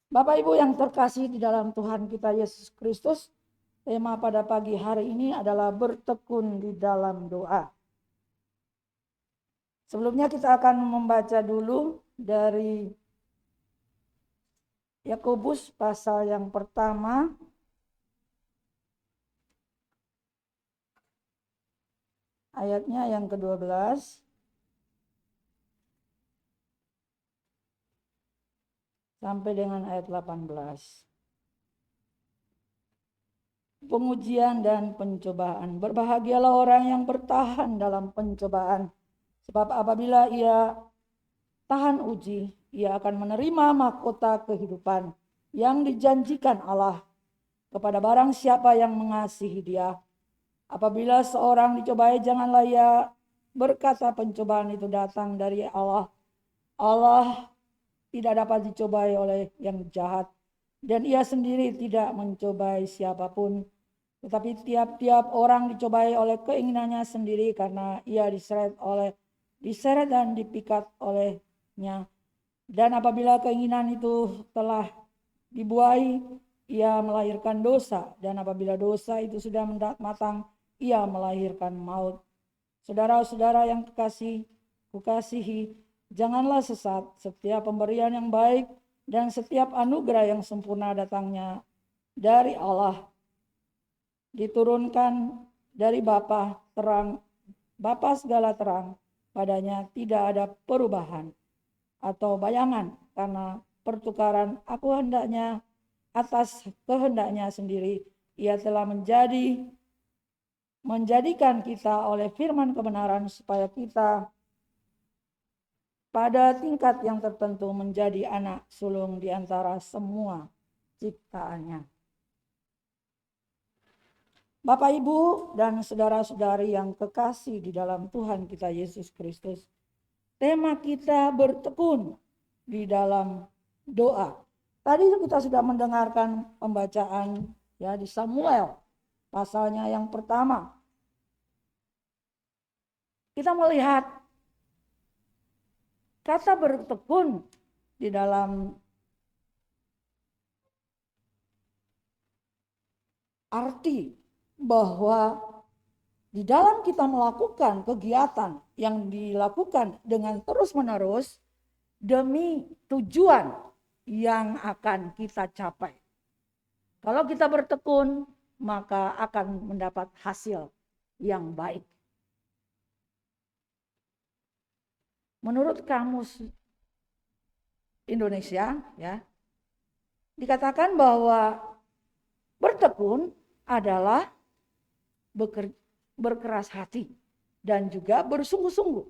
Bapak Ibu yang terkasih di dalam Tuhan kita Yesus Kristus, tema pada pagi hari ini adalah bertekun di dalam doa. Sebelumnya kita akan membaca dulu dari Yakobus pasal yang pertama, ayatnya yang ke-12 sampai dengan ayat 18. Pengujian dan pencobaan. Berbahagialah orang yang bertahan dalam pencobaan, sebab apabila ia tahan uji, ia akan menerima mahkota kehidupan yang dijanjikan Allah kepada barang siapa yang mengasihi Dia. Apabila seorang dicobai, janganlah ia berkata pencobaan itu datang dari Allah. Allah tidak dapat dicobai oleh yang jahat, dan ia sendiri tidak mencobai siapapun. Tetapi tiap-tiap orang dicobai oleh keinginannya sendiri, karena ia diseret dan dipikat olehnya. Dan apabila keinginan itu telah dibuai, ia melahirkan dosa. Dan apabila dosa itu sudah matang, ia melahirkan maut. Saudara-saudara yang kukasihi, janganlah sesat. Setiap pemberian yang baik dan setiap anugerah yang sempurna datangnya dari Allah, diturunkan dari Bapa segala terang. Padanya tidak ada perubahan atau bayangan, karena pertukaran aku hendaknya atas kehendaknya sendiri. Ia telah menjadikan kita oleh firman kebenaran, supaya kita pada tingkat yang tertentu menjadi anak sulung di antara semua ciptaannya. Bapak, Ibu, dan saudara-saudari yang kekasih di dalam Tuhan kita Yesus Kristus, tema kita bertekun di dalam doa. Tadi kita sudah mendengarkan pembacaan ya di Samuel pasalnya yang pertama. Kita melihat kata bertekun di dalam arti bahwa di dalam kita melakukan kegiatan yang dilakukan dengan terus-menerus demi tujuan yang akan kita capai. Kalau kita bertekun, maka akan mendapat hasil yang baik. Menurut Kamus Indonesia, ya, dikatakan bahwa bertekun adalah berkeras hati dan juga bersungguh-sungguh.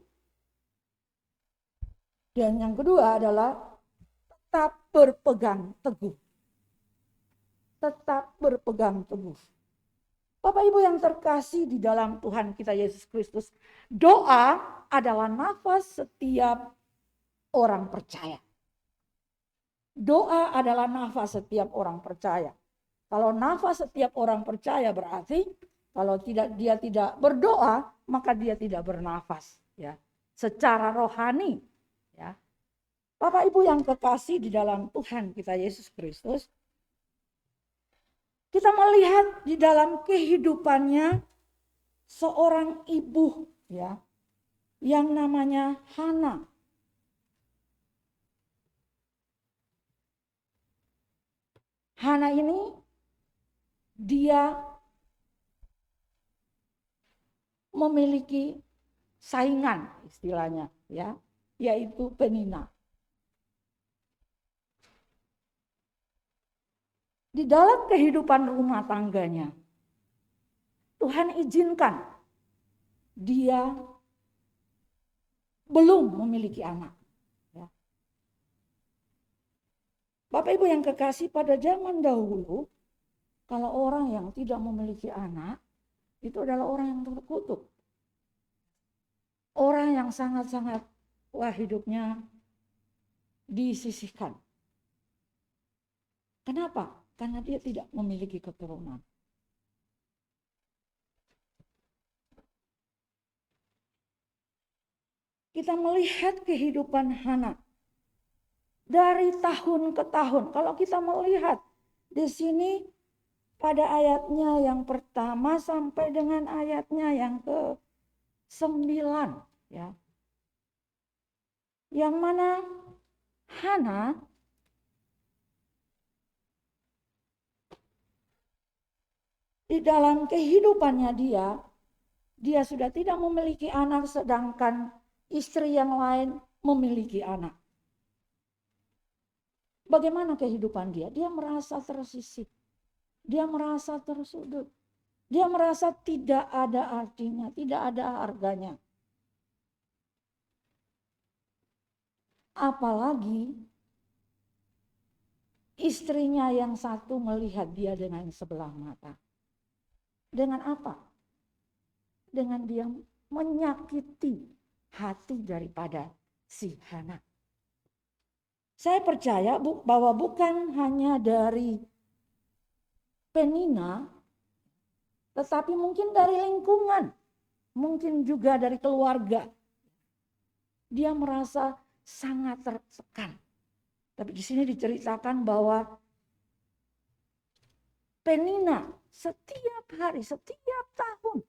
Dan yang kedua adalah tetap berpegang teguh. Tetap berpegang teguh. Bapak Ibu yang terkasih di dalam Tuhan kita Yesus Kristus, doa adalah nafas setiap orang percaya. Doa adalah nafas setiap orang percaya. Kalau nafas setiap orang percaya berarti kalau dia tidak berdoa, maka dia tidak bernafas, ya. Secara rohani, ya. Bapak Ibu yang kekasih di dalam Tuhan kita Yesus Kristus, kita melihat di dalam kehidupannya seorang ibu, ya, yang namanya Hana. Hana ini dia memiliki saingan istilahnya, ya, yaitu Penina. Di dalam kehidupan rumah tangganya, Tuhan izinkan dia belum memiliki anak. Ya. Bapak Ibu yang kekasih, pada zaman dahulu, kalau orang yang tidak memiliki anak, itu adalah orang yang terkutuk. Orang yang sangat-sangat hidupnya disisihkan. Kenapa? Karena dia tidak memiliki keturunan. Kita melihat kehidupan Hana. dari tahun ke tahun. Kalau kita melihat di sini pada ayatnya yang pertama sampai dengan ayatnya yang ke-9 ya. Yang mana Hana di dalam kehidupannya dia sudah tidak memiliki anak sedangkan istri yang lain memiliki anak. Bagaimana kehidupan dia? Dia merasa tersisih. Dia merasa tersudut. Dia merasa tidak ada artinya, tidak ada harganya. Apalagi istrinya yang satu melihat dia dengan sebelah mata. Dengan apa? Dengan dia menyakiti hati daripada si Hana. Saya percaya bahwa bukan hanya dari Penina, tetapi mungkin dari lingkungan, mungkin juga dari keluarga. Dia merasa sangat tertekan. Tapi di sini diceritakan bahwa Penina setiap hari, setiap tahun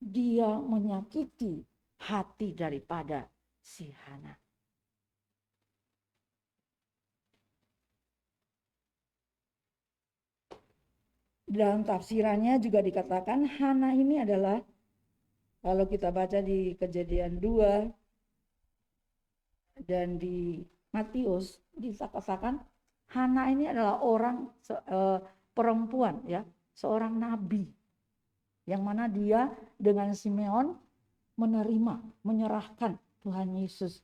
dia menyakiti hati daripada si Hana. Dalam tafsirannya juga dikatakan Hana ini adalah, kalau kita baca di Kejadian 2 dan di Matius, dikatakan Hana ini adalah orang perempuan ya, seorang nabi. Yang mana dia dengan Simeon menerima, menyerahkan Tuhan Yesus.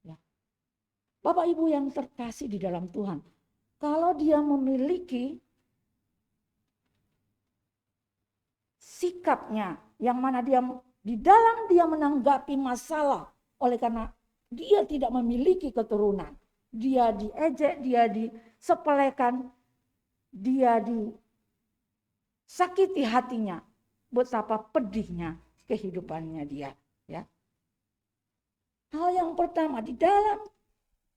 Ya. Bapak Ibu yang terkasih di dalam Tuhan, kalau dia memiliki sikapnya yang mana dia di dalam dia menanggapi masalah oleh karena dia tidak memiliki keturunan, dia diejek, dia disepelekan, dia disakiti hatinya, betapa pedihnya kehidupannya dia, ya. Hal yang pertama, di dalam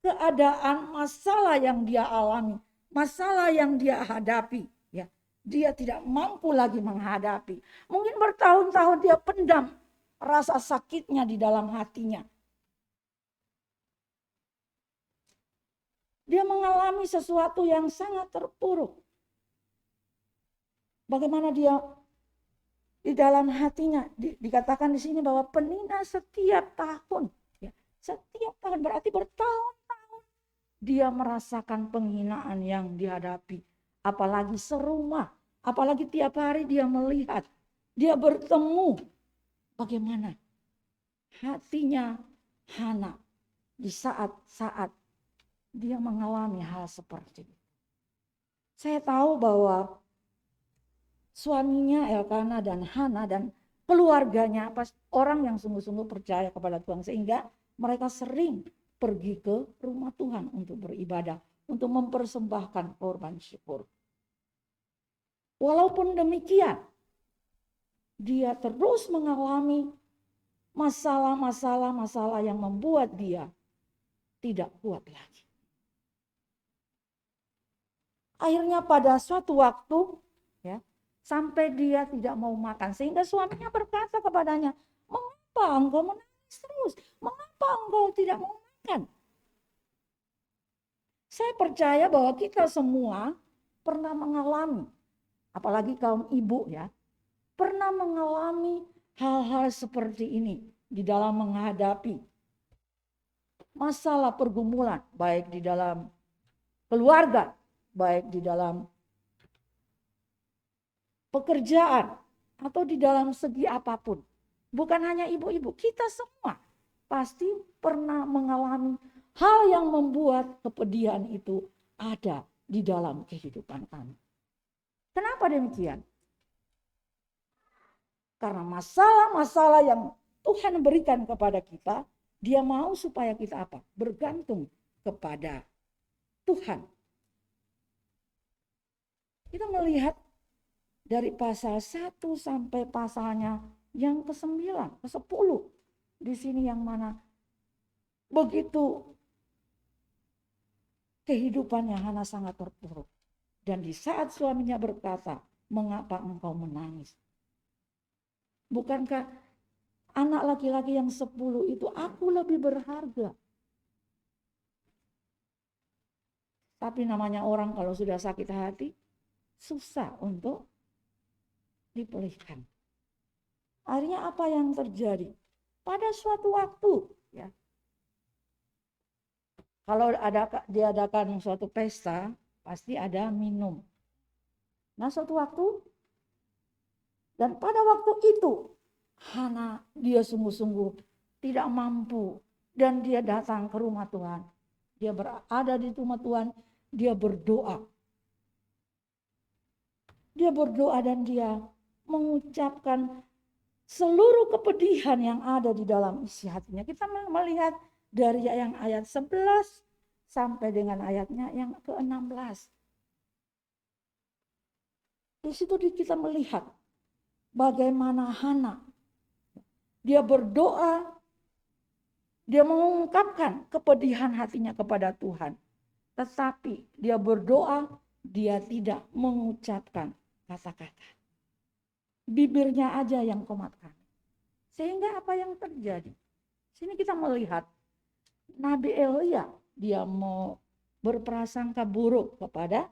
keadaan masalah yang dia alami, masalah yang dia hadapi, ya, dia tidak mampu lagi menghadapi. Mungkin bertahun-tahun dia pendam rasa sakitnya di dalam hatinya. Dia mengalami sesuatu yang sangat terpuruk. Bagaimana dia di dalam hatinya dikatakan di sini bahwa Penina setiap tahun, ya, setiap tahun berarti bertahun-tahun dia merasakan penghinaan yang dihadapi. Apalagi serumah, apalagi tiap hari dia melihat, dia bertemu bagaimana hatinya Hana di saat-saat dia mengalami hal seperti itu. Saya tahu bahwa suaminya Elkana dan Hana dan keluarganya orang yang sungguh-sungguh percaya kepada Tuhan, sehingga mereka sering pergi ke rumah Tuhan untuk beribadah, untuk mempersembahkan korban syukur. Walaupun demikian, dia terus mengalami masalah yang membuat dia tidak kuat lagi. Akhirnya pada suatu waktu, ya, sampai dia tidak mau makan. Sehingga suaminya berkata kepadanya, mengapa engkau menangis terus? Mengapa engkau tidak mau makan? Saya percaya bahwa kita semua pernah mengalami, apalagi kaum ibu ya, pernah mengalami hal-hal seperti ini di dalam menghadapi masalah pergumulan, baik di dalam keluarga, baik di dalam pekerjaan, atau di dalam segi apapun. Bukan hanya ibu-ibu, kita semua pasti pernah mengalami hal yang membuat kepedihan itu ada di dalam kehidupan kami. Kenapa demikian? Karena masalah-masalah yang Tuhan berikan kepada kita, Dia mau supaya kita apa? Bergantung kepada Tuhan. Kita melihat dari pasal 1 sampai pasalnya yang ke-9, ke-10. Di sini yang mana begitu kehidupannya Hana sangat terpuruk. Dan di saat suaminya berkata, mengapa engkau menangis? Bukankah anak laki-laki yang 10 itu aku lebih berharga? Tapi namanya orang kalau sudah sakit hati, susah untuk dipulihkan. Akhirnya apa yang terjadi? Pada suatu waktu, ya, kalau diadakan suatu pesta, pasti ada minum. Nah, suatu waktu, dan pada waktu itu, Hana dia sungguh-sungguh tidak mampu. Dan dia datang ke rumah Tuhan. Dia berada di rumah Tuhan, dia berdoa. Dia berdoa dan dia mengucapkan seluruh kepedihan yang ada di dalam isi hatinya. Kita melihat dari yang ayat 11 sampai dengan ayatnya yang ke-16. Di situ kita melihat bagaimana Hana dia berdoa, dia mengungkapkan kepedihan hatinya kepada Tuhan. Tetapi dia berdoa, dia tidak mengucapkan kata-kata. Bibirnya aja yang komatkan. Sehingga apa yang terjadi? Sini kita melihat Nabi Elia, dia mau berprasangka buruk kepada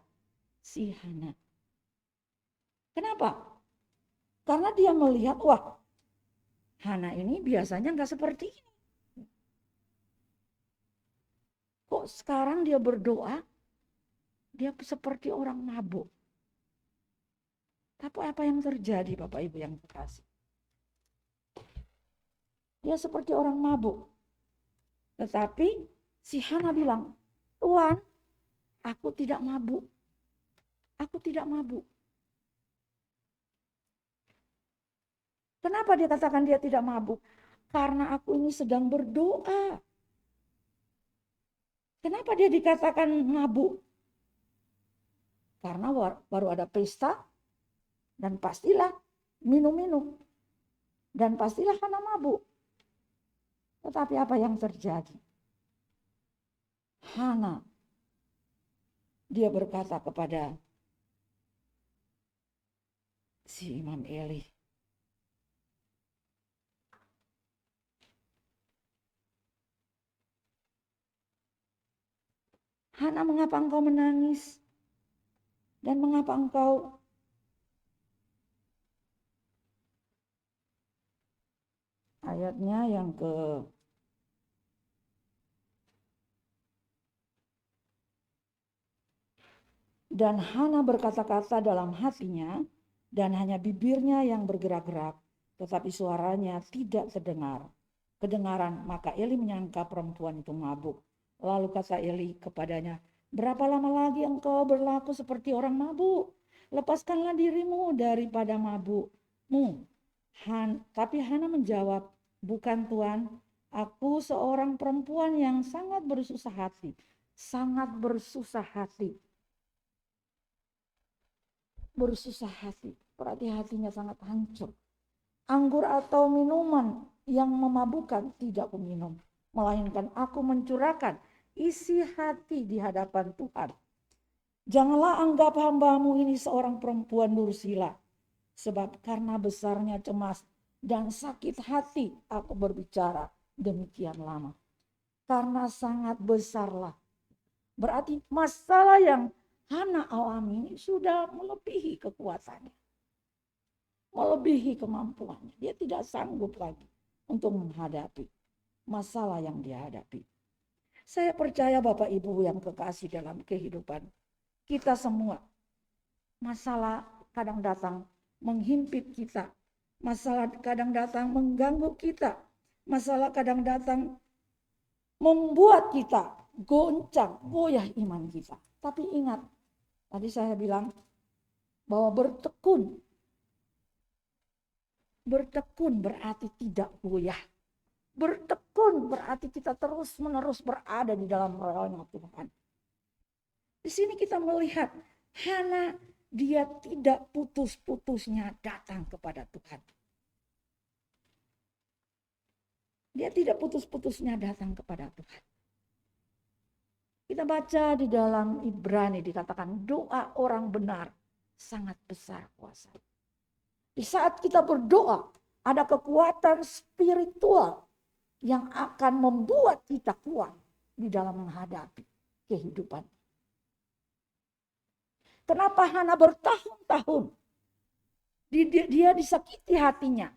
si Hana. Kenapa? Karena dia melihat, wah, Hana ini biasanya nggak seperti ini. Kok sekarang dia berdoa, dia seperti orang mabuk. Tapi apa yang terjadi, Bapak Ibu yang kekasih? Dia seperti orang mabuk. Tetapi si Hana bilang, Tuhan, aku tidak mabuk. Aku tidak mabuk. Kenapa dia katakan dia tidak mabuk? Karena aku ini sedang berdoa. Kenapa dia dikatakan mabuk? Karena baru ada pesta dan pastilah minum-minum. Dan pastilah Hana mabuk. Tetapi apa yang terjadi? Hana, dia berkata kepada si Imam Eli, Hana, mengapa engkau menangis? Dan mengapa engkau ayatnya yang ke dan Hana berkata-kata dalam hatinya dan hanya bibirnya yang bergerak-gerak, tetapi suaranya tidak kedengaran. Maka Eli menyangka perempuan itu mabuk. Lalu kata Eli kepadanya, berapa lama lagi engkau berlaku seperti orang mabuk? Lepaskanlah dirimu daripada mabukmu. Tapi Hana menjawab, bukan Tuan, aku seorang perempuan yang sangat bersusah hati. Sangat bersusah hati. Bersusah hati, berarti hatinya sangat hancur. Anggur atau minuman yang memabukkan tidak aku minum, melainkan aku mencurahkan isi hati di hadapan Tuhan. Janganlah anggap hambamu ini seorang perempuan dursila, sebab karena besarnya cemas dan sakit hati aku berbicara demikian lama. Karena sangat besarlah, berarti masalah yang Hana alami ini sudah melebihi kekuatannya. Melebihi kemampuannya. Dia tidak sanggup lagi untuk menghadapi masalah yang dia hadapi. Saya percaya Bapak Ibu yang kekasih dalam kehidupan kita semua. Masalah kadang datang menghimpit kita. Masalah kadang datang mengganggu kita. Masalah kadang datang membuat kita goncang, goyah iman kita. Tapi ingat, tadi saya bilang bahwa bertekun berarti tidak goyah. Bertekun berarti kita terus-menerus berada di dalam realnya Tuhan. Di sini kita melihat Hana, dia tidak putus-putusnya datang kepada Tuhan. Dia tidak putus-putusnya datang kepada Tuhan. Kita baca di dalam Ibrani dikatakan doa orang benar sangat besar kuasa. Di saat kita berdoa ada kekuatan spiritual yang akan membuat kita kuat di dalam menghadapi kehidupan. Kenapa Hana bertahun-tahun dia disakiti hatinya,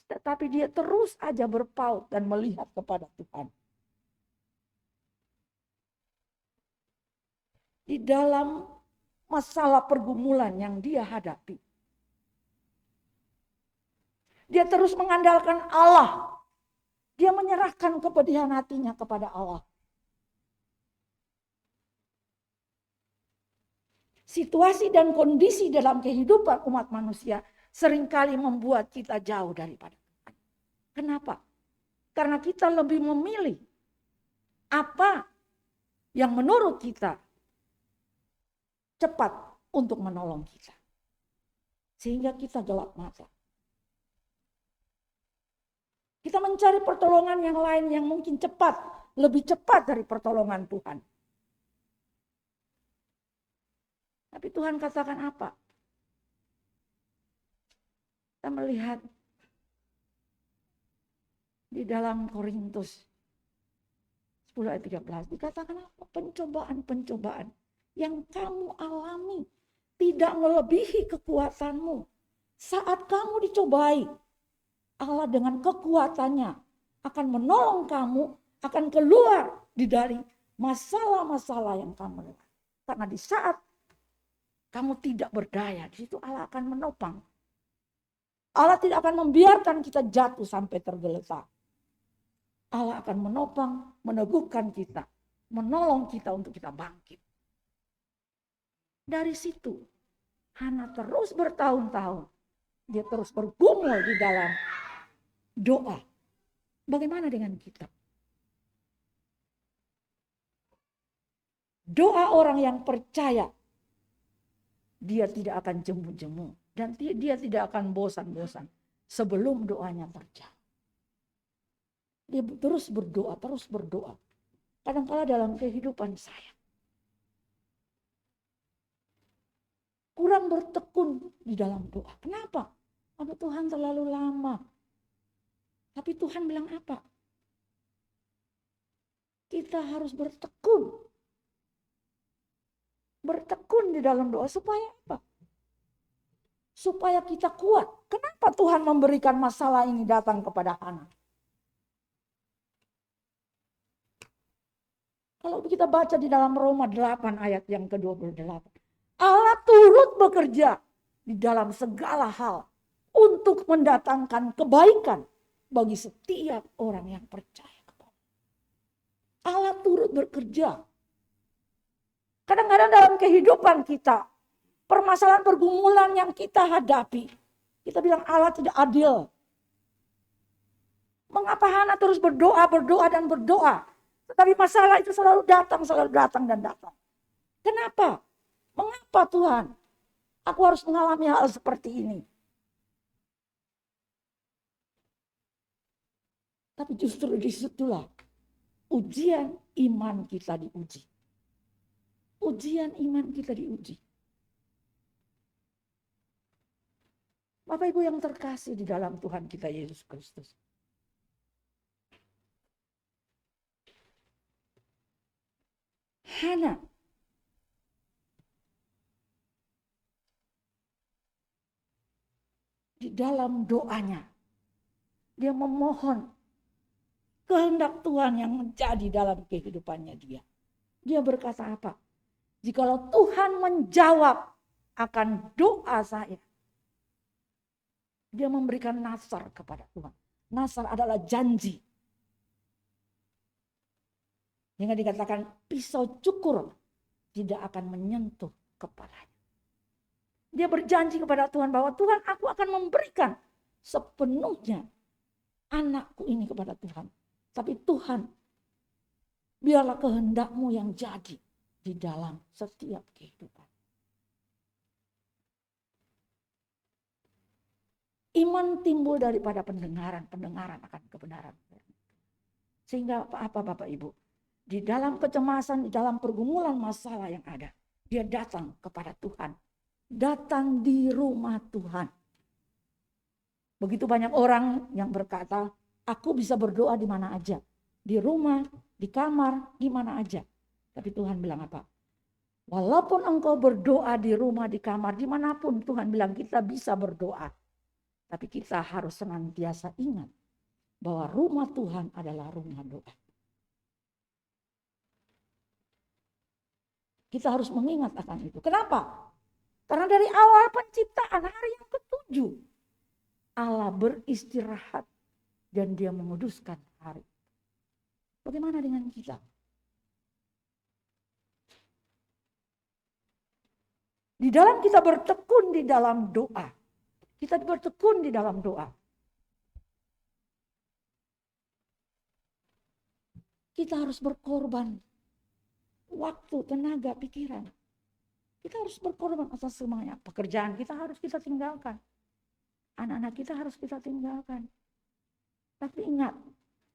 tetapi dia terus aja berpaut dan melihat kepada Tuhan. Di dalam masalah pergumulan yang dia hadapi, dia terus mengandalkan Allah. Dia menyerahkan kepedihan hatinya kepada Allah. Situasi dan kondisi dalam kehidupan umat manusia seringkali membuat kita jauh daripada Tuhan. Kenapa? Karena kita lebih memilih apa yang menurut kita cepat untuk menolong kita. Sehingga kita gelap mata. Kita mencari pertolongan yang lain yang mungkin cepat, lebih cepat dari pertolongan Tuhan. Tapi Tuhan katakan apa? Kita melihat di dalam Korintus 10 ayat 13 dikatakan apa? Pencobaan-pencobaan yang kamu alami tidak melebihi kekuatanmu. Saat kamu dicobai, Allah dengan kekuatannya akan menolong kamu, akan keluar dari masalah-masalah yang kamu lihat. Karena di saat kamu tidak berdaya, di situ Allah akan menopang. Allah tidak akan membiarkan kita jatuh sampai tergeletak. Allah akan menopang, meneguhkan kita, menolong kita untuk kita bangkit. Dari situ, Hana terus bertahun-tahun, dia terus bergumul di dalam doa. Bagaimana dengan kita? Doa orang yang percaya, dia tidak akan jemu-jemu. Dan dia tidak akan bosan-bosan sebelum doanya terjawab. Dia terus berdoa, terus berdoa. Kadang-kala dalam kehidupan saya kurang bertekun di dalam doa. Kenapa? Karena Tuhan terlalu lama. Tapi Tuhan bilang apa? Kita harus bertekun. Bertekun di dalam doa supaya apa? Supaya kita kuat. Kenapa Tuhan memberikan masalah ini datang kepada Hana? Kalau kita baca di dalam Roma 8 ayat yang ke-28. Allah turut bekerja di dalam segala hal untuk mendatangkan kebaikan bagi setiap orang yang percaya kepada Allah. Turut bekerja. Kadang-kadang dalam kehidupan kita, permasalahan pergumulan yang kita hadapi, kita bilang Allah tidak adil. Mengapa Hana terus berdoa dan berdoa? Tetapi masalah itu selalu datang dan datang. Kenapa? Mengapa Tuhan? Aku harus mengalami hal seperti ini. Tapi justru disitulah ujian iman kita diuji. Ujian iman kita diuji. Bapak Ibu yang terkasih di dalam Tuhan kita Yesus Kristus. Hana di dalam doanya, dia memohon kehendak Tuhan yang menjadi dalam kehidupannya dia. Dia berkata apa? Jikalau Tuhan menjawab akan doa saya. Dia memberikan nasar kepada Tuhan. Nasar adalah janji. Yang dikatakan pisau cukur tidak akan menyentuh kepalanya. Dia berjanji kepada Tuhan bahwa Tuhan, aku akan memberikan sepenuhnya anakku ini kepada Tuhan. Tapi Tuhan, biarlah kehendak-Mu yang jadi di dalam setiap kehidupan. Iman timbul daripada pendengaran akan kebenaran. Sehingga apa Bapak Ibu? Di dalam kecemasan, di dalam pergumulan masalah yang ada, dia datang kepada Tuhan. Datang di rumah Tuhan. Begitu banyak orang yang berkata, aku bisa berdoa di mana aja. Di rumah, di kamar, di mana aja. Tapi Tuhan bilang apa? Walaupun engkau berdoa di rumah, di kamar, dimanapun Tuhan bilang kita bisa berdoa. Tapi kita harus senantiasa ingat bahwa rumah Tuhan adalah rumah doa. Kita harus mengingat akan itu. Kenapa? Karena dari awal penciptaan hari yang ke-7, Allah beristirahat dan dia menguduskan hari. Bagaimana dengan kita? Di dalam kita bertekun di dalam doa. Kita bertekun di dalam doa. Kita harus berkorban. Waktu, tenaga, pikiran. Kita harus berkorban atas semuanya. Pekerjaan kita harus kita tinggalkan. Anak-anak kita harus kita tinggalkan. Tapi ingat,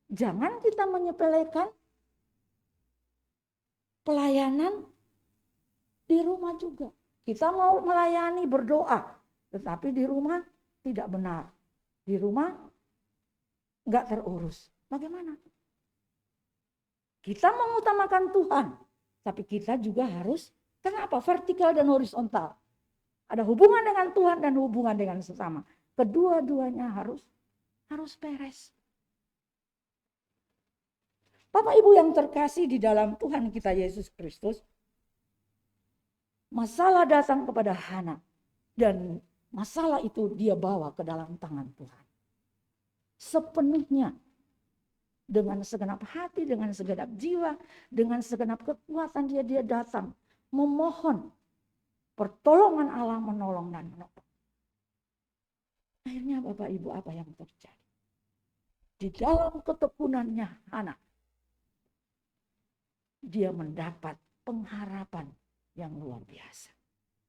jangan kita menyepelekan pelayanan di rumah juga. Kita mau melayani berdoa, tetapi di rumah tidak benar. Di rumah nggak terurus. Bagaimana? Kita mengutamakan Tuhan, tapi kita juga harus, kenapa? Vertikal dan horizontal. Ada hubungan dengan Tuhan dan hubungan dengan sesama. Kedua-duanya harus beres. Bapak Ibu yang terkasih di dalam Tuhan kita Yesus Kristus, masalah datang kepada Hana dan masalah itu dia bawa ke dalam tangan Tuhan. Sepenuhnya dengan segenap hati, dengan segenap jiwa, dengan segenap kekuatan dia datang memohon pertolongan Allah, menolong dan menopang. Akhirnya Bapak Ibu apa yang terjadi? Di dalam ketekunannya Hana, dia mendapat pengharapan yang luar biasa.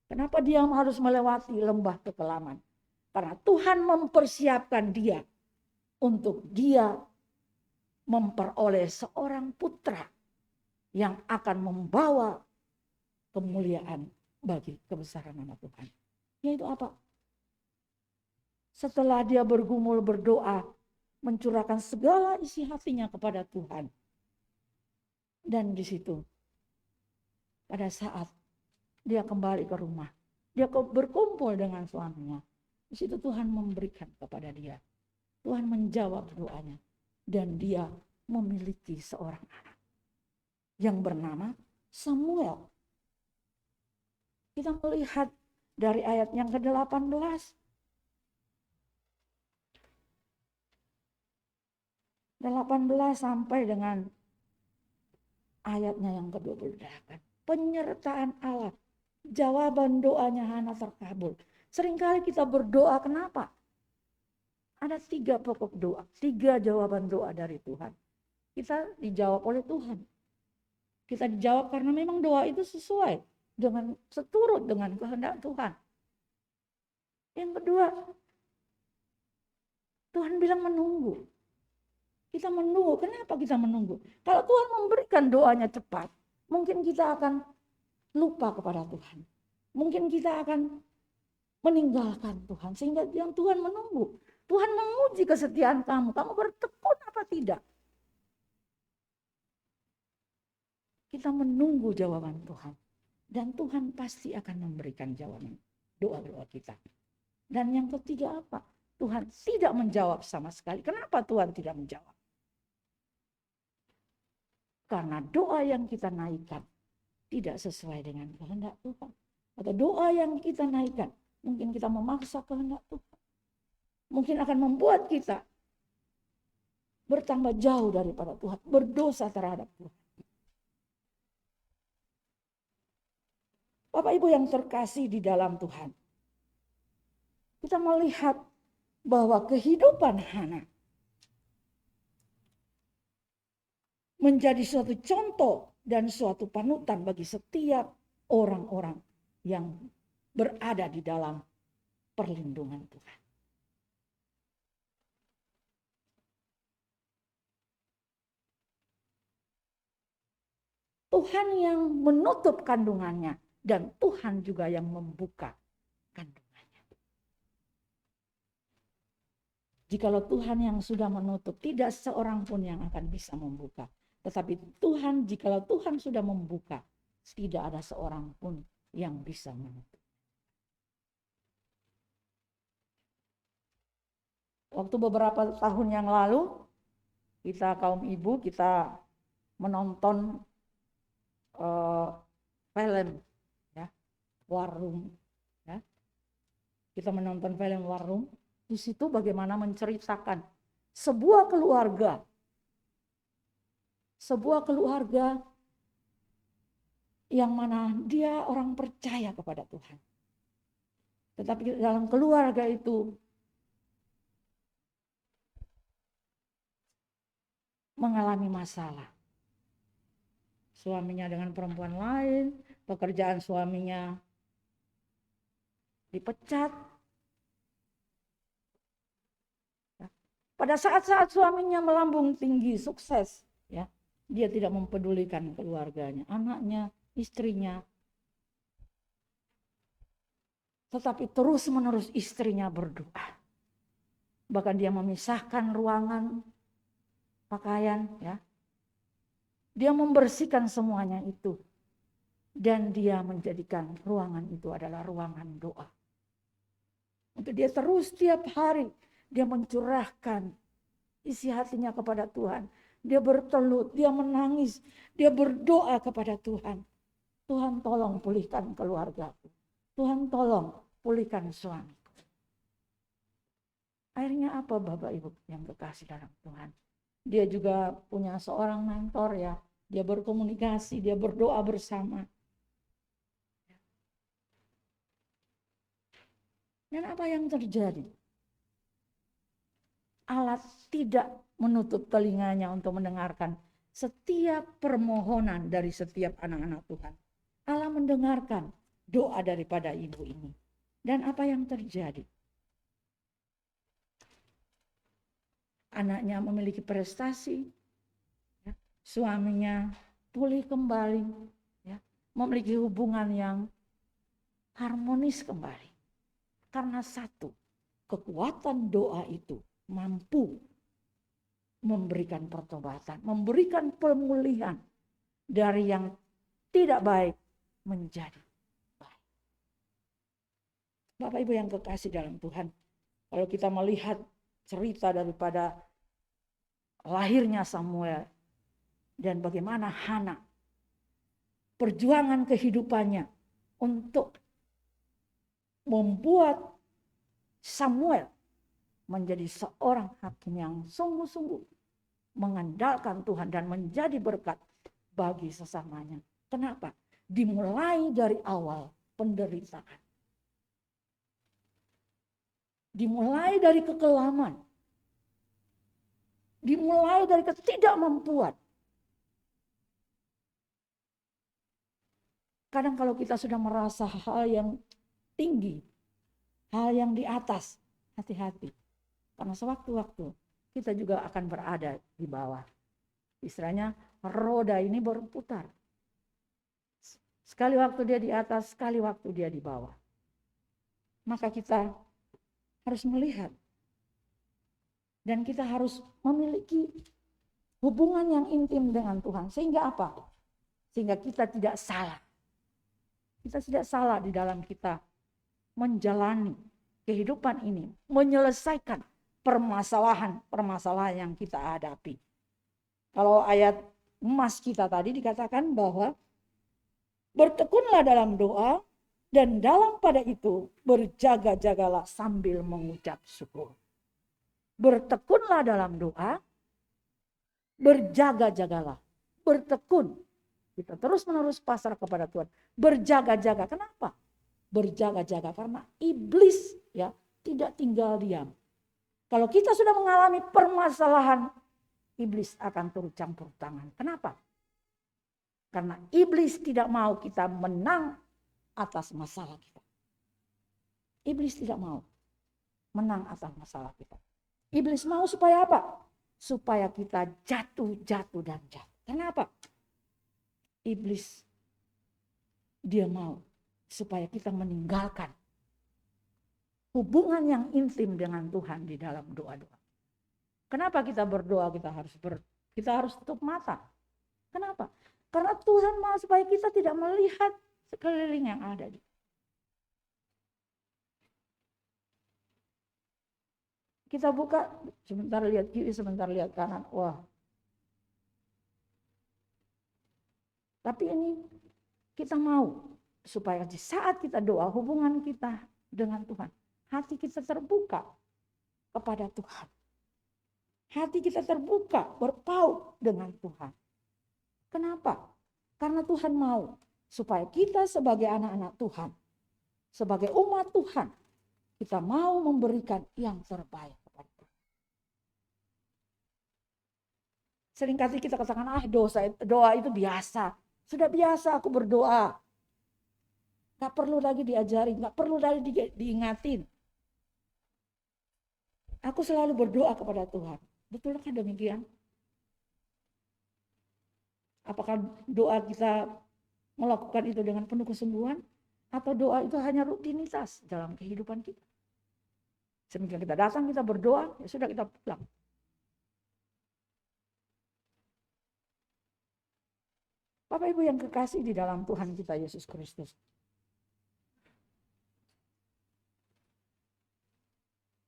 Kenapa dia harus melewati lembah kekelaman? Karena Tuhan mempersiapkan dia untuk dia memperoleh seorang putra yang akan membawa kemuliaan bagi kebesaran nama Tuhan. Yaitu apa? Setelah dia bergumul berdoa, mencurahkan segala isi hatinya kepada Tuhan. Dan di situ, pada saat dia kembali ke rumah, dia berkumpul dengan suaminya. Di situ Tuhan memberikan kepada dia. Tuhan menjawab doanya. Dan dia memiliki seorang anak yang bernama Samuel. Kita melihat dari ayat yang ke-18. Sampai dengan ayatnya yang ke-28. Penyertaan Allah. Jawaban doanya Hana terkabul. Seringkali kita berdoa, kenapa? Ada 3 pokok doa, 3 jawaban doa dari Tuhan. Kita dijawab oleh Tuhan. Kita dijawab karena memang doa itu sesuai dengan seturut dengan kehendak Tuhan. Yang kedua, Tuhan bilang menunggu. Kita menunggu. Kenapa kita menunggu? Kalau Tuhan memberikan doanya cepat, mungkin kita akan lupa kepada Tuhan. Mungkin kita akan meninggalkan Tuhan. Sehingga yang Tuhan menunggu. Tuhan menguji kesetiaan kamu. Kamu bertekun apa tidak? Kita menunggu jawaban Tuhan. Dan Tuhan pasti akan memberikan jawaban doa-doa kita. Dan yang ketiga apa? Tuhan tidak menjawab sama sekali. Kenapa Tuhan tidak menjawab? Karena doa yang kita naikkan tidak sesuai dengan kehendak Tuhan. Atau doa yang kita naikkan, mungkin kita memaksa kehendak Tuhan. Mungkin akan membuat kita bertambah jauh daripada Tuhan. Berdosa terhadap Tuhan. Bapak Ibu yang terkasih di dalam Tuhan. Kita melihat bahwa kehidupan Hana menjadi suatu contoh dan suatu panutan bagi setiap orang-orang yang berada di dalam perlindungan Tuhan. Tuhan yang menutup kandungannya dan Tuhan juga yang membuka kandungannya. Jikalau Tuhan yang sudah menutup, tidak seorang pun yang akan bisa membuka. Tetapi Tuhan, jikalau Tuhan sudah membuka, tidak ada seorang pun yang bisa menutup. Waktu beberapa tahun yang lalu, kita kaum ibu, kita menonton film ya, War Room ya. Kita menonton film War Room. Di situ bagaimana menceritakan sebuah keluarga yang mana dia orang percaya kepada Tuhan. Tetapi dalam keluarga itu mengalami masalah. Suaminya dengan perempuan lain, pekerjaan suaminya dipecat. Pada saat-saat suaminya melambung tinggi, sukses, ya, dia tidak mempedulikan keluarganya, anaknya, istrinya. Tetapi terus-menerus istrinya berdoa. Bahkan dia memisahkan ruangan pakaian, ya. Dia membersihkan semuanya itu. Dan dia menjadikan ruangan itu adalah ruangan doa. Untuk dia terus setiap hari dia mencurahkan isi hatinya kepada Tuhan. Dia bertelut, dia menangis, dia berdoa kepada Tuhan. Tuhan tolong pulihkan keluargaku. Tuhan tolong pulihkan suamiku. Akhirnya apa Bapak Ibu yang kekasih dalam Tuhan? Dia juga punya seorang mentor ya. Dia berkomunikasi, dia berdoa bersama. Dan apa yang terjadi? Allah tidak menutup telinganya untuk mendengarkan setiap permohonan dari setiap anak-anak Tuhan. Allah mendengarkan doa daripada ibu ini. Dan apa yang terjadi? Anaknya memiliki prestasi, ya, suaminya pulih kembali, ya, memiliki hubungan yang harmonis kembali. Karena satu, kekuatan doa itu mampu memberikan pertobatan, memberikan pemulihan dari yang tidak baik menjadi baik. Bapak Ibu yang kekasih dalam Tuhan, kalau kita melihat cerita daripada lahirnya Samuel dan bagaimana Hana, perjuangan kehidupannya untuk membuat Samuel menjadi seorang hakim yang sungguh-sungguh mengandalkan Tuhan dan menjadi berkat bagi sesamanya. Kenapa? Dimulai dari awal penderitaan. Dimulai dari kekelaman. Dimulai dari ketidakmampuan. Kadang kalau kita sudah merasa hal yang tinggi, hal yang di atas, hati-hati. Karena sewaktu-waktu kita juga akan berada di bawah. Istilahnya roda ini berputar. Sekali waktu dia di atas, sekali waktu dia di bawah. Maka kita harus melihat. Dan kita harus memiliki hubungan yang intim dengan Tuhan. Sehingga apa? Sehingga kita tidak salah. Kita tidak salah di dalam kita menjalani kehidupan ini. Menyelesaikan permasalahan yang kita hadapi. Kalau ayat emas kita tadi dikatakan bahwa bertekunlah dalam doa dan dalam pada itu berjaga-jagalah sambil mengucap syukur. Bertekunlah dalam doa, berjaga-jagalah, bertekun. Kita terus-menerus pasrah kepada Tuhan. Berjaga-jaga. Kenapa? Berjaga-jaga karena iblis ya tidak tinggal diam. Kalau kita sudah mengalami permasalahan, iblis akan turut campur tangan. Kenapa? Karena iblis tidak mau kita menang atas masalah kita. Iblis tidak mau menang atas masalah kita. Iblis mau supaya apa? Supaya kita jatuh dan jatuh. Kenapa? iblis dia mau supaya kita meninggalkan hubungan yang intim dengan Tuhan di dalam doa-doa. Kenapa kita berdoa kita harus tutup mata? Kenapa? Karena Tuhan mau supaya kita tidak melihat sekeliling yang ada. Kita buka, sebentar lihat kiri, sebentar lihat kanan. Wah. Tapi ini kita mau supaya di saat kita doa, hubungan kita dengan Tuhan, hati kita terbuka kepada Tuhan. Hati kita terbuka, berpaut dengan Tuhan. Kenapa? Karena Tuhan mau supaya kita sebagai anak-anak Tuhan, sebagai umat Tuhan, kita mau memberikan yang terbaik kepada Tuhan. Seringkali kita katakan, doa itu biasa. Sudah biasa aku berdoa. Gak perlu lagi diajarin, gak perlu lagi diingatin. Aku selalu berdoa kepada Tuhan. Betulkah demikian? Apakah doa kita melakukan itu dengan penuh kesungguhan? Atau doa itu hanya rutinitas dalam kehidupan kita? Semenjak kita datang, kita berdoa, ya sudah kita pulang. Bapak Ibu yang kekasih di dalam Tuhan kita Yesus Kristus.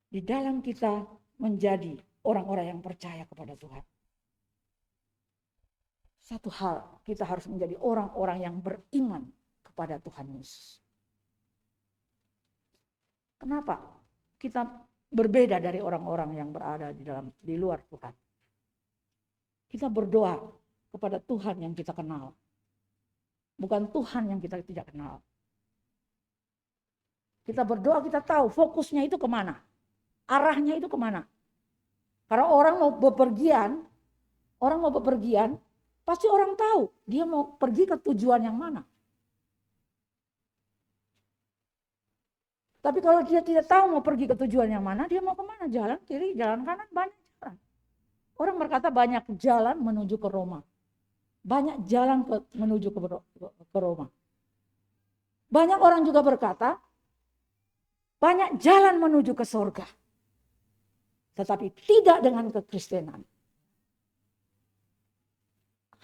Di dalam kita menjadi orang-orang yang percaya kepada Tuhan. Satu hal, kita harus menjadi orang-orang yang beriman kepada Tuhan Yesus. Kenapa? Kita berbeda dari orang-orang yang berada di luar Tuhan. Kita berdoa kepada Tuhan yang kita kenal. Bukan Tuhan yang kita tidak kenal. Kita berdoa, kita tahu fokusnya itu kemana. Arahnya itu kemana. Karena orang mau bepergian, pasti orang tahu dia mau pergi ke tujuan yang mana. Tapi kalau dia tidak tahu mau pergi ke tujuan yang mana, dia mau kemana? Jalan kiri, jalan kanan, banyak jalan. Orang berkata banyak jalan menuju ke Roma. Banyak jalan menuju ke Roma. Banyak orang juga berkata, banyak jalan menuju ke surga. Tetapi tidak dengan kekristenan.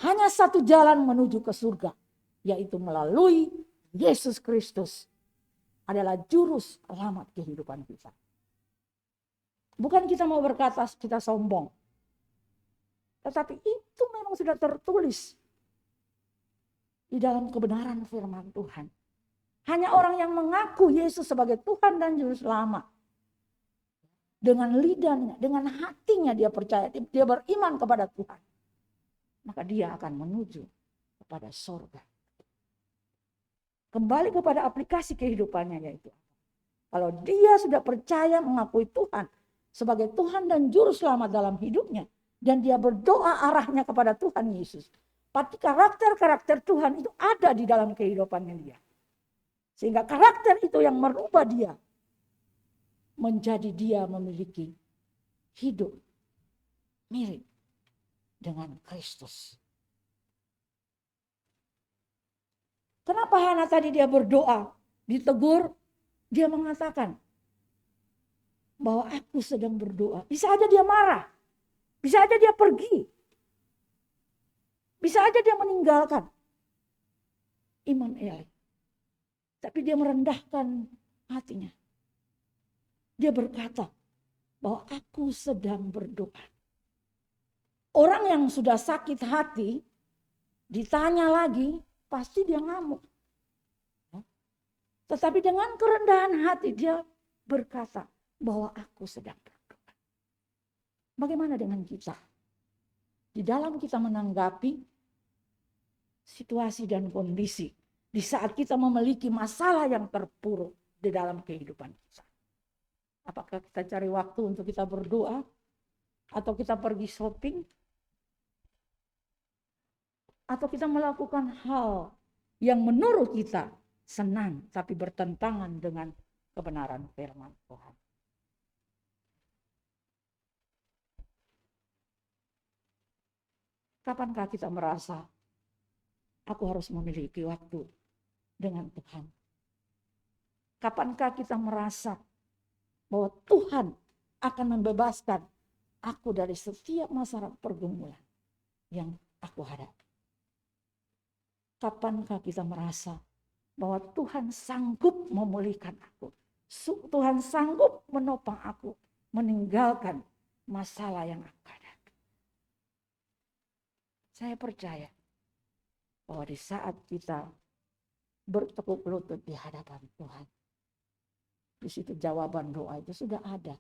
Hanya satu jalan menuju ke surga, yaitu melalui Yesus Kristus adalah juru selamat kehidupan kita. Bukan kita mau berkata kita sombong. Tetapi itu memang sudah tertulis di dalam kebenaran firman Tuhan. Hanya orang yang mengaku Yesus sebagai Tuhan dan juru selamat, dengan lidahnya, dengan hatinya dia percaya, dia beriman kepada Tuhan, maka dia akan menuju kepada surga. Kembali kepada aplikasi kehidupannya, yaitu kalau dia sudah percaya mengakui Tuhan sebagai Tuhan dan juru selamat dalam hidupnya, dan dia berdoa arahnya kepada Tuhan Yesus, pasti karakter-karakter Tuhan itu ada di dalam kehidupannya dia. Sehingga karakter itu yang merubah dia menjadi dia memiliki hidup mirip dengan Kristus. Kenapa Hana tadi dia berdoa, ditegur, dia mengatakan bahwa aku sedang berdoa. Bisa aja dia marah, bisa aja dia pergi, bisa aja dia meninggalkan Imam Eli. Tapi dia merendahkan hatinya. Dia berkata bahwa aku sedang berdoa. Orang yang sudah sakit hati ditanya lagi, pasti dia ngamuk. Tetapi dengan kerendahan hati dia berkata bahwa aku sedang berdoa. Bagaimana dengan kita? Di dalam kita menanggapi situasi dan kondisi, di saat kita memiliki masalah yang terpuruk di dalam kehidupan kita. Apakah kita cari waktu untuk kita berdoa? Atau kita pergi shopping? Atau kita melakukan hal yang menurut kita senang tapi bertentangan dengan kebenaran firman Tuhan? Kapankah kita merasa aku harus memiliki waktu dengan Tuhan. Kapankah kita merasa bahwa Tuhan akan membebaskan aku dari setiap masalah pergumulan yang aku hadapi? Kapankah kita merasa bahwa Tuhan sanggup memulihkan aku? Tuhan sanggup menopang aku, meninggalkan masalah yang aku hadapi. Saya percaya bahwa di saat kita bertekuk lutut di hadapan Tuhan, di situ jawaban doa itu sudah ada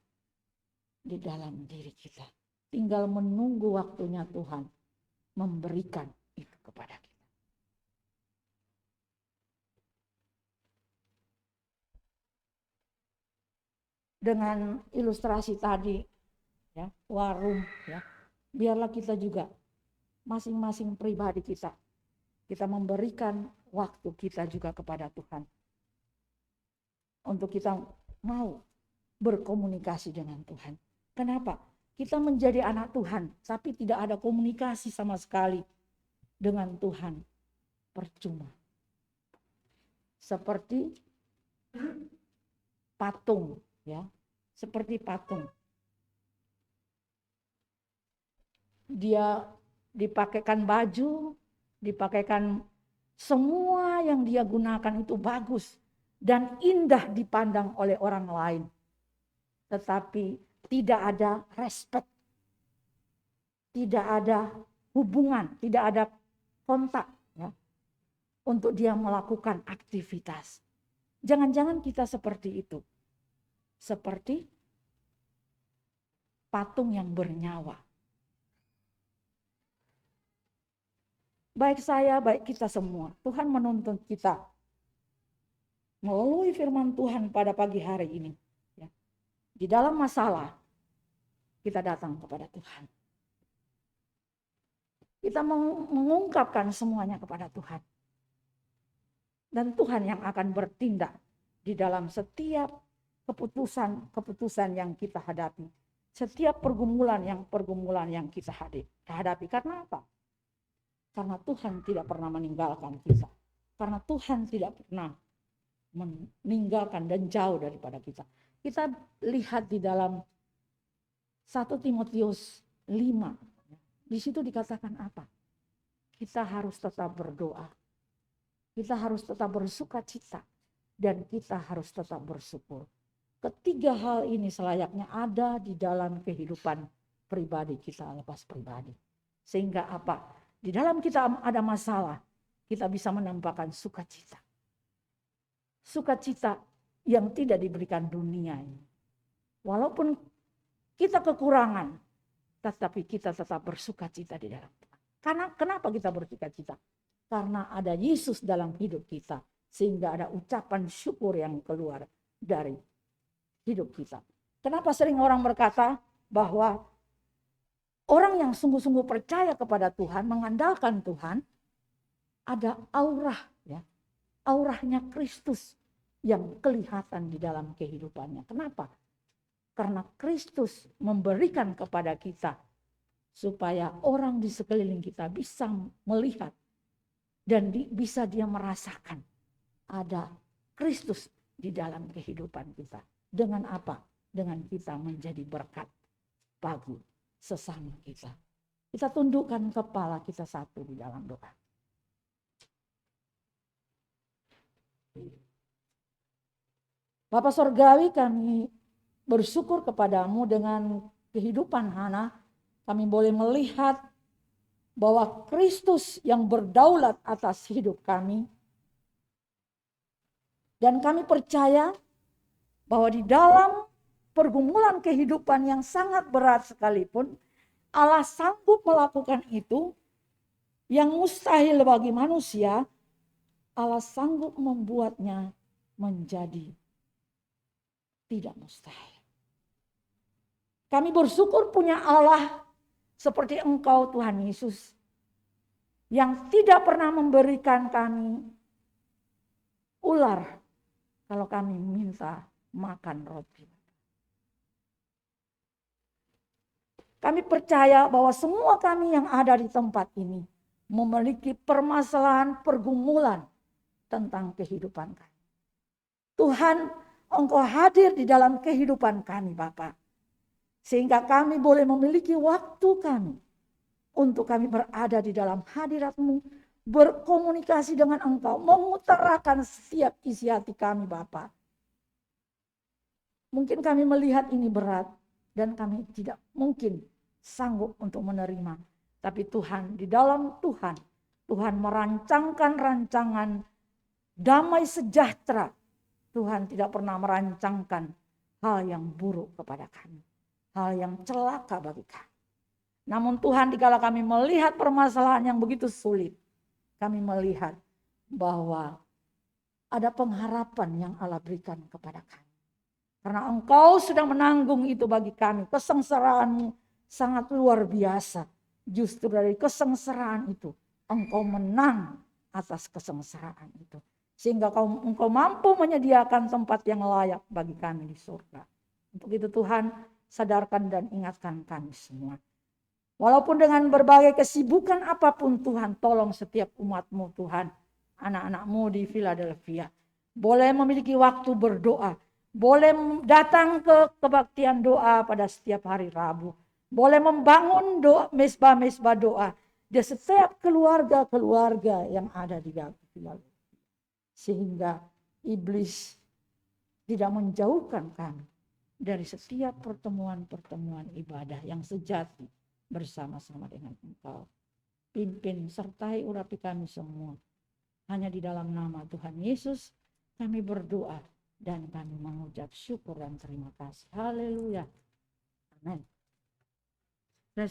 di dalam diri kita. Tinggal menunggu waktunya Tuhan memberikan itu kepada kita. Dengan ilustrasi tadi, ya, warung, ya, biarlah kita juga masing-masing pribadi kita memberikan waktu kita juga kepada Tuhan untuk kita mau berkomunikasi dengan Tuhan. Kenapa? Kita menjadi anak Tuhan, tapi tidak ada komunikasi sama sekali dengan Tuhan, percuma. Seperti patung, ya, seperti patung. Dia dipakaikan baju, dipakaikan semua yang dia gunakan itu bagus dan indah dipandang oleh orang lain. Tetapi tidak ada respect, tidak ada hubungan, tidak ada kontak, ya, untuk dia melakukan aktivitas. Jangan-jangan kita seperti itu. Seperti patung yang bernyawa. Baik saya, baik kita semua. Tuhan menuntut kita melalui firman Tuhan pada pagi hari ini. Ya. Di dalam masalah, kita datang kepada Tuhan. Kita mengungkapkan semuanya kepada Tuhan. Dan Tuhan yang akan bertindak di dalam setiap keputusan yang kita hadapi. Setiap pergumulan yang kita hadapi. Karena apa? Karena Tuhan tidak pernah meninggalkan kita. Karena Tuhan tidak pernah meninggalkan dan jauh daripada kita. Kita lihat di dalam 1 Timotius 5. Di situ dikatakan apa? Kita harus tetap berdoa. Kita harus tetap bersukacita. Dan kita harus tetap bersyukur. Ketiga hal ini selayaknya ada di dalam kehidupan pribadi kita, lepas pribadi. Sehingga apa? Di dalam kita ada masalah, kita bisa menampakkan sukacita. Sukacita yang tidak diberikan dunia ini. Walaupun kita kekurangan, tetapi kita tetap bersukacita di dalam Tuhan. Karena kenapa kita bersukacita? Karena ada Yesus dalam hidup kita. Sehingga ada ucapan syukur yang keluar dari hidup kita. Kenapa sering orang berkata bahwa orang yang sungguh-sungguh percaya kepada Tuhan, mengandalkan Tuhan, ada aura, ya, auranya Kristus yang kelihatan di dalam kehidupannya. Kenapa? Karena Kristus memberikan kepada kita supaya orang di sekeliling kita bisa melihat dan bisa dia merasakan ada Kristus di dalam kehidupan kita. Dengan apa? Dengan kita menjadi berkat bagi sesama kita. Kita tundukkan kepala kita satu di dalam doa. Bapa Sorgawi, kami bersyukur kepadamu dengan kehidupan Hana. Kami boleh melihat bahwa Kristus yang berdaulat atas hidup kami. Dan kami percaya bahwa di dalam pergumulan kehidupan yang sangat berat sekalipun, Allah sanggup melakukan itu yang mustahil bagi manusia. Allah sanggup membuatnya menjadi tidak mustahil. Kami bersyukur punya Allah seperti Engkau Tuhan Yesus, yang tidak pernah memberikan kami ular kalau kami minta makan roti. Kami percaya bahwa semua kami yang ada di tempat ini memiliki permasalahan pergumulan tentang kehidupan kami. Tuhan, Engkau hadir di dalam kehidupan kami Bapa. Sehingga kami boleh memiliki waktu kami untuk kami berada di dalam hadirat-Mu, berkomunikasi dengan Engkau, mengutarakan setiap isi hati kami Bapa. Mungkin kami melihat ini berat dan kami tidak mungkin sanggup untuk menerima. Tapi Tuhan, di dalam Tuhan, Tuhan merancangkan rancangan damai sejahtera. Tuhan tidak pernah merancangkan hal yang buruk kepada kami. Hal yang celaka bagi kami. Namun Tuhan, dikala kami melihat permasalahan yang begitu sulit, kami melihat bahwa ada pengharapan yang Allah berikan kepada kami. Karena Engkau sudah menanggung itu bagi kami. Kesengsaraanmu sangat luar biasa. Justru dari kesengsaraan itu, Engkau menang atas kesengsaraan itu. Sehingga Engkau mampu menyediakan tempat yang layak bagi kami di surga. Untuk itu Tuhan, sadarkan dan ingatkan kami semua. Walaupun dengan berbagai kesibukan apapun Tuhan, tolong setiap umat-Mu Tuhan, anak-anak-Mu di Philadelphia, boleh memiliki waktu berdoa, boleh datang ke kebaktian doa pada setiap hari Rabu, boleh membangun doa, mesbah-mesbah doa di setiap keluarga-keluarga yang ada di Philadelphia. Sehingga iblis tidak menjauhkan kami dari setiap pertemuan-pertemuan ibadah yang sejati bersama-sama dengan Engkau. Pimpin sertai urapi kami semua. Hanya di dalam nama Tuhan Yesus kami berdoa dan kami mengucap syukur dan terima kasih. Haleluya. Amin.